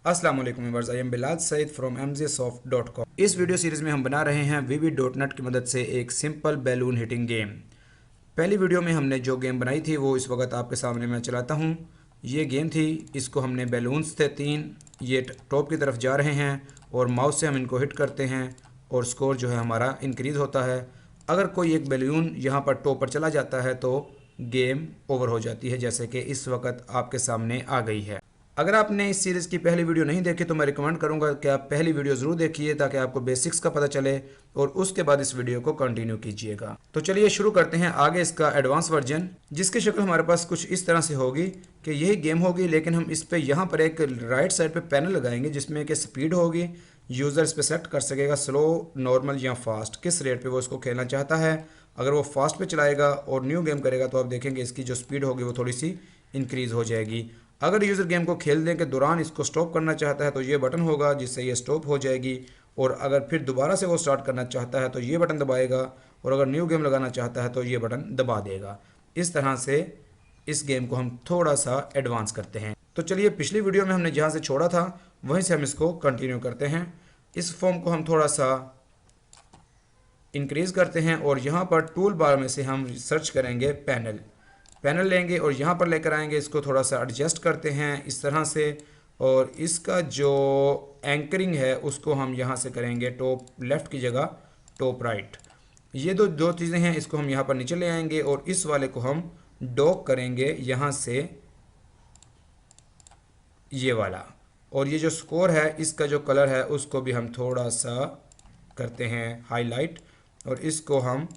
अस्सलाम वालेकुम viewers, I am Bilal Saeed from mjsoft.com। इस वीडियो सीरीज़ में हम बना रहे हैं VB.NET की मदद से एक सिंपल बैलून हिटिंग गेम। पहली वीडियो में हमने जो गेम बनाई थी वो इस वक्त आपके सामने मैं चलाता हूँ। ये गेम थी, इसको हमने बैलून्स थे 3, ये टॉप की तरफ जा रहे हैं और माउस से हम इनको हिट करते हैं और स्कोर जो है हमारा इंक्रीज़ होता है। अगर कोई एक बैलून यहाँ पर टॉप पर चला जाता है तो गेम ओवर हो जाती है, जैसे कि इस वक्त आपके सामने आ गई है। अगर आपने इस सीरीज़ की पहली वीडियो नहीं देखी तो मैं रिकमेंड करूंगा कि आप पहली वीडियो ज़रूर देखिए ताकि आपको बेसिक्स का पता चले और उसके बाद इस वीडियो को कंटिन्यू कीजिएगा। तो चलिए शुरू करते हैं आगे इसका एडवांस वर्जन, जिसकी शक्ल हमारे पास कुछ इस तरह से होगी कि यही गेम होगी, लेकिन हम इस पर यहाँ पर एक राइट साइड पे पैनल लगाएंगे जिसमें कि स्पीड होगी। यूज़र इस पर सेलेक्ट कर सकेगा स्लो, नॉर्मल या फास्ट, किस रेट पर वो इसको खेलना चाहता है। अगर वो फास्ट पे चलाएगा और न्यू गेम करेगा तो आप देखेंगे इसकी जो स्पीड होगी वो थोड़ी सी इंक्रीज़ हो जाएगी। अगर यूज़र गेम को खेलने के दौरान इसको स्टॉप करना चाहता है तो ये बटन होगा जिससे ये स्टॉप हो जाएगी, और अगर फिर दोबारा से वो स्टार्ट करना चाहता है तो ये बटन दबाएगा, और अगर न्यू गेम लगाना चाहता है तो ये बटन दबा देगा। इस तरह से इस गेम को हम थोड़ा सा एडवांस करते हैं। तो चलिए पिछली वीडियो में हमने जहाँ से छोड़ा था वहीं से हम इसको कंटिन्यू करते हैं। इस फॉर्म को हम थोड़ा सा इंक्रीज़ करते हैं और यहाँ पर टूल बार में से हम सर्च करेंगे पैनल लेंगे और यहाँ पर लेकर आएंगे, इसको थोड़ा सा एडजस्ट करते हैं इस तरह से, और इसका जो एंकरिंग है उसको हम यहाँ से करेंगे टॉप लेफ़्ट की जगह टॉप राइट। ये दो चीज़ें हैं, इसको हम यहाँ पर नीचे ले आएंगे और इस वाले को हम डॉक करेंगे यहाँ से ये वाला, और ये जो स्कोर है इसका जो कलर है उसको भी हम थोड़ा सा करते हैं हाईलाइट, और इसको हम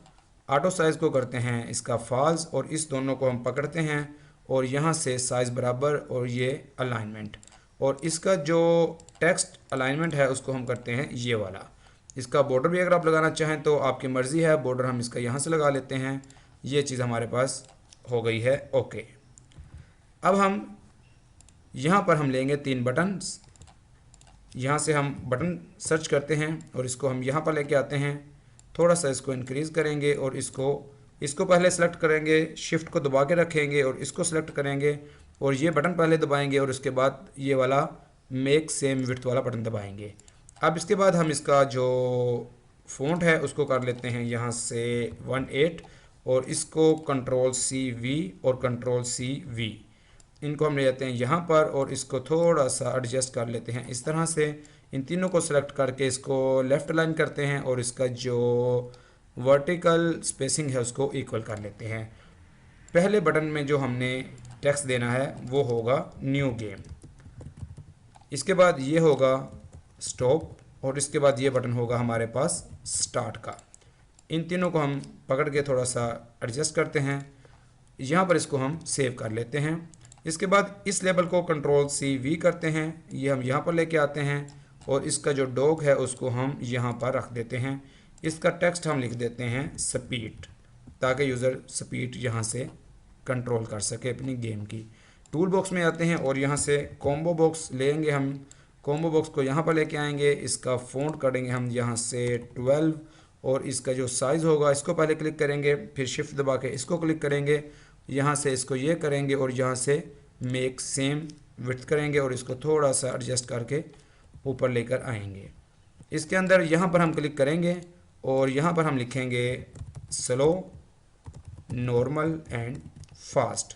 ऑटो साइज़ को करते हैं इसका फॉल्स, और इस दोनों को हम पकड़ते हैं और यहाँ से साइज़ बराबर और ये अलाइनमेंट, और इसका जो टेक्स्ट अलाइनमेंट है उसको हम करते हैं ये वाला। इसका बॉर्डर भी अगर आप लगाना चाहें तो आपकी मर्ज़ी है, बॉर्डर हम इसका यहाँ से लगा लेते हैं। ये चीज़ हमारे पास हो गई है ओके। अब हम यहाँ पर हम लेंगे 3 बटन्स, यहाँ से हम बटन सर्च करते हैं और इसको हम यहाँ पर लेके आते हैं, थोड़ा सा इसको इंक्रीज़ करेंगे और इसको पहले सेलेक्ट करेंगे, शिफ्ट को दबा के रखेंगे और इसको सेलेक्ट करेंगे और ये बटन पहले दबाएंगे और उसके बाद ये वाला मेक सेम विड्थ वाला बटन दबाएंगे। अब इसके बाद हम इसका जो फ़ॉन्ट है उसको कर लेते हैं यहाँ से 18, और इसको Ctrl+C+V और Ctrl+C+V, इनको हम ले जाते हैं यहाँ पर और इसको थोड़ा सा एडजस्ट कर लेते हैं इस तरह से। इन तीनों को सेलेक्ट करके इसको लेफ़्ट लाइन करते हैं और इसका जो वर्टिकल स्पेसिंग है उसको इक्वल कर लेते हैं। पहले बटन में जो हमने टेक्स्ट देना है वो होगा न्यू गेम, इसके बाद ये होगा स्टॉप, और इसके बाद ये बटन होगा हमारे पास स्टार्ट का। इन तीनों को हम पकड़ के थोड़ा सा एडजस्ट करते हैं, यहाँ पर इसको हम सेव कर लेते हैं। इसके बाद इस लेबल को Ctrl+C+V करते हैं, ये हम यहाँ पर लेके आते हैं और इसका जो डॉग है उसको हम यहाँ पर रख देते हैं। इसका टेक्स्ट हम लिख देते हैं स्पीड, ताकि यूज़र स्पीड यहाँ से कंट्रोल कर सके अपनी गेम की। टूल बॉक्स में आते हैं और यहाँ से कॉम्बो बॉक्स लेंगे, हम कॉम्बो बॉक्स को यहाँ पर लेके आएंगे, इसका फ़ॉन्ट करेंगे हम यहाँ से 12, और इसका जो साइज़ होगा इसको पहले क्लिक करेंगे, फिर शिफ्ट दबा के इसको क्लिक करेंगे, यहाँ से इसको ये करेंगे और यहाँ से मेक सेम विड्थ करेंगे और इसको थोड़ा सा एडजस्ट करके ऊपर लेकर आएंगे। इसके अंदर यहाँ पर हम क्लिक करेंगे और यहाँ पर हम लिखेंगे slow, normal and fast,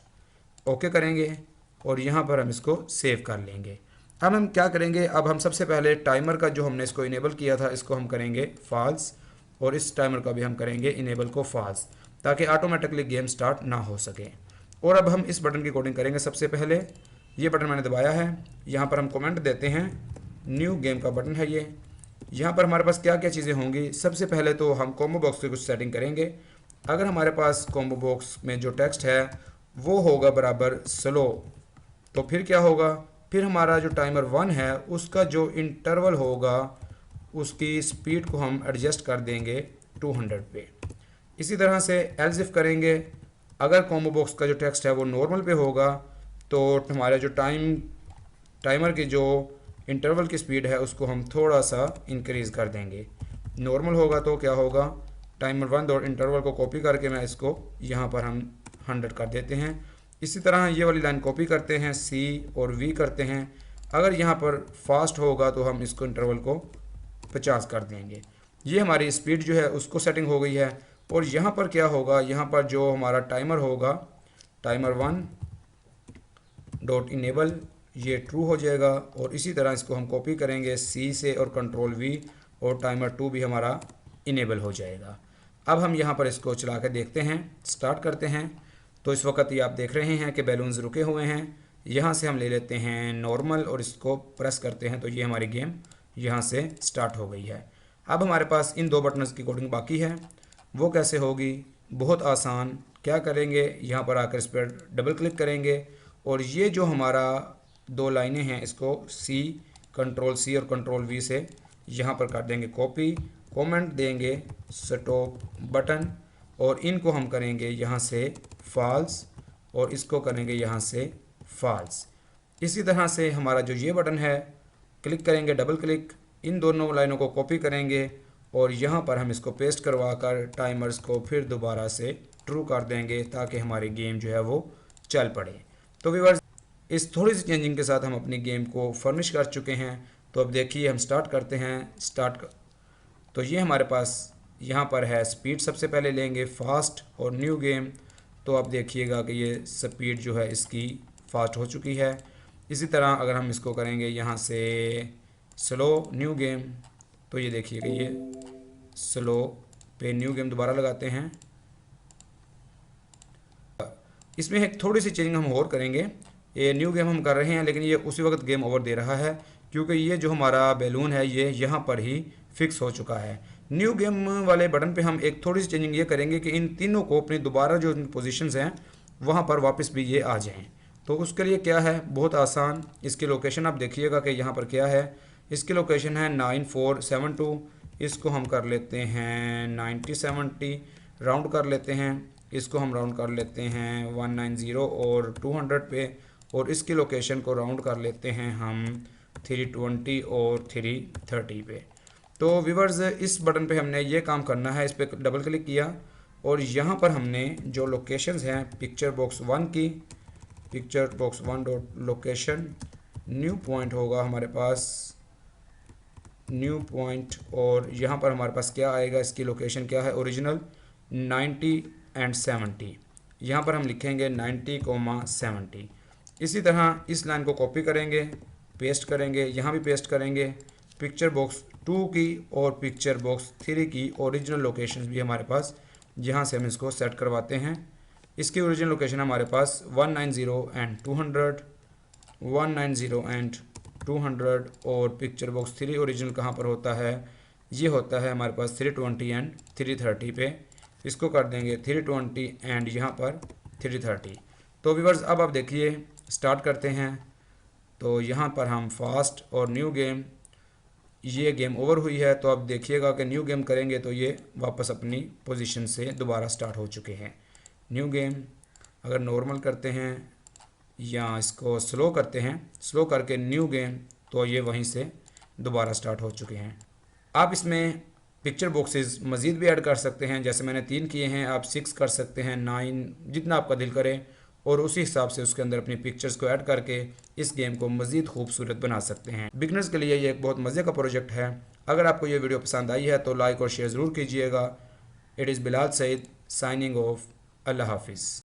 okay करेंगे और यहाँ पर हम इसको सेव कर लेंगे। अब हम क्या करेंगे, अब हम सबसे पहले टाइमर का जो हमने इसको इनेबल किया था इसको हम करेंगे फॉल्स, और इस टाइमर का भी हम करेंगे इनेबल को फॉल्स, ताकि ऑटोमेटिकली गेम स्टार्ट ना हो सके। और अब हम इस बटन की कोडिंग करेंगे। सबसे पहले ये बटन मैंने दबाया है, यहाँ पर हम कमेंट देते हैं, न्यू गेम का बटन है ये। यहाँ पर हमारे पास क्या क्या चीज़ें होंगी, सबसे पहले तो हम कॉम्बो बॉक्स की कुछ सेटिंग करेंगे। अगर हमारे पास कॉम्बो बॉक्स में जो टेक्स्ट है वो होगा बराबर स्लो, तो फिर क्या होगा, फिर हमारा जो टाइमर 1 है उसका जो इंटरवल होगा उसकी स्पीड को हम एडजस्ट कर देंगे 200 पे। इसी तरह से एल्स इफ करेंगे, अगर कॉम्बो बॉक्स का जो टेक्स्ट है वो नॉर्मल पे होगा तो हमारा जो टाइमर की जो इंटरवल की स्पीड है उसको हम थोड़ा सा इंक्रीज़ कर देंगे। नॉर्मल होगा तो क्या होगा, टाइमर 1 और इंटरवल को कॉपी करके मैं इसको यहाँ पर हम 100 कर देते हैं। इसी तरह ये वाली लाइन कॉपी करते हैं, C और V करते हैं अगर यहाँ पर फास्ट होगा तो हम इसको इंटरवल को 50 कर देंगे। ये हमारी स्पीड जो है उसको सेटिंग हो गई है। और यहाँ पर क्या होगा, यहाँ पर जो हमारा टाइमर होगा, टाइमर 1 डॉट इनेबल, ये ट्रू हो जाएगा। और इसी तरह इसको हम कॉपी करेंगे सी से और कंट्रोल वी, और टाइमर 2 भी हमारा इनेबल हो जाएगा। अब हम यहाँ पर इसको चला कर देखते हैं, स्टार्ट करते हैं। तो इस वक्त ये आप देख रहे हैं कि बैलून्स रुके हुए हैं। यहाँ से हम ले लेते हैं नॉर्मल और इसको प्रेस करते हैं तो ये हमारी गेम यहाँ से स्टार्ट हो गई है। अब हमारे पास इन 2 बटन्स की कोडिंग बाकी है, वो कैसे होगी? बहुत आसान। क्या करेंगे, यहाँ पर आकर इस पर डबल क्लिक करेंगे और ये जो हमारा 2 लाइनें हैं इसको सी, कंट्रोल सी और कंट्रोल वी से यहाँ पर कर देंगे कॉपी, कमेंट देंगे स्टॉप बटन, और इनको हम करेंगे यहाँ से फॉल्स और इसको करेंगे यहाँ से फॉल्स। इसी तरह से हमारा जो ये बटन है, क्लिक करेंगे डबल क्लिक, इन दोनों लाइनों को कॉपी करेंगे और यहाँ पर हम इसको पेस्ट करवा कर टाइमर्स को फिर दोबारा से ट्रू कर देंगे ताकि हमारी गेम जो है वो चल पड़े। तो व्यूअर्स, इस थोड़ी सी चेंजिंग के साथ हम अपनी गेम को फर्निश कर चुके हैं। तो अब देखिए हम स्टार्ट करते हैं। तो ये हमारे पास यहाँ पर है स्पीड, सबसे पहले लेंगे फास्ट और न्यू गेम। तो आप देखिएगा कि ये स्पीड जो है इसकी फास्ट हो चुकी है। इसी तरह अगर हम इसको करेंगे यहाँ से स्लो न्यू गेम, तो ये देखिएगा ये स्लो पे न्यू गेम दोबारा लगाते हैं। इसमें एक थोड़ी सी चेंजिंग हम और करेंगे। ये न्यू गेम हम कर रहे हैं लेकिन ये उसी वक्त गेम ओवर दे रहा है क्योंकि ये जो हमारा बैलून है ये यहाँ पर ही फिक्स हो चुका है। न्यू गेम वाले बटन पे हम एक थोड़ी सी चेंजिंग ये करेंगे कि इन तीनों को अपनी दोबारा जो पोजीशंस हैं वहाँ पर वापस भी ये आ जाएं। तो उसके लिए क्या है, बहुत आसान। इसकी लोकेशन आप देखिएगा कि यहाँ पर क्या है। इसकी लोकेशन है 9472, इसको हम कर लेते हैं 9070, राउंड कर लेते हैं। इसको हम राउंड कर लेते हैं 190 और 200 पे, और इसकी लोकेशन को राउंड कर लेते हैं हम 320 और 330 पे। तो व्यूअर्स, इस बटन पे हमने ये काम करना है। इस पर डबल क्लिक किया और यहाँ पर हमने जो लोकेशंस हैं पिक्चर बॉक्स 1 की, picture box 1 dot location, new point होगा हमारे पास, न्यू पॉइंट, और यहाँ पर हमारे पास क्या आएगा, इसकी लोकेशन क्या है ओरिजिनल 90 एंड 70। यहाँ पर हम लिखेंगे 90,70। इसी तरह इस लाइन को कॉपी करेंगे, पेस्ट करेंगे, यहाँ भी पेस्ट करेंगे। पिक्चर बॉक्स 2 की और पिक्चर बॉक्स 3 की ओरिजिनल लोकेशंस भी हमारे पास, यहाँ से हम इसको सेट करवाते हैं। इसकी ओरिजिनल लोकेशन हमारे पास 190 एंड 200, 190 एंड 200, और पिक्चर बॉक्स 3 ओरिजिनल कहाँ पर होता है, ये होता है हमारे पास 320 एंड 330 पे। इसको कर देंगे 320 एंड यहाँ पर 330। तो व्यूअर्स, अब आप देखिए स्टार्ट करते हैं। तो यहाँ पर हम फास्ट और न्यू गेम, ये गेम ओवर हुई है। तो अब देखिएगा कि न्यू गेम करेंगे तो ये वापस अपनी पोजीशन से दोबारा स्टार्ट हो चुके हैं। न्यू गेम अगर नॉर्मल करते हैं या इसको स्लो करते हैं, स्लो करके न्यू गेम, तो ये वहीं से दोबारा स्टार्ट हो चुके हैं। आप इसमें पिक्चर बॉक्सेस मज़ीद भी ऐड कर सकते हैं, जैसे मैंने 3 किए हैं, आप 6 कर सकते हैं, 9, जितना आपका दिल करे, और उसी हिसाब से उसके अंदर अपनी पिक्चर्स को ऐड करके इस गेम को मज़ीद खूबसूरत बना सकते हैं। बिगनर्स के लिए ये एक बहुत मज़े का प्रोजेक्ट है। अगर आपको ये वीडियो पसंद आई है तो लाइक और शेयर ज़रूर कीजिएगा। It is Bilal Saeed signing off. अल्लाह हाफिज़।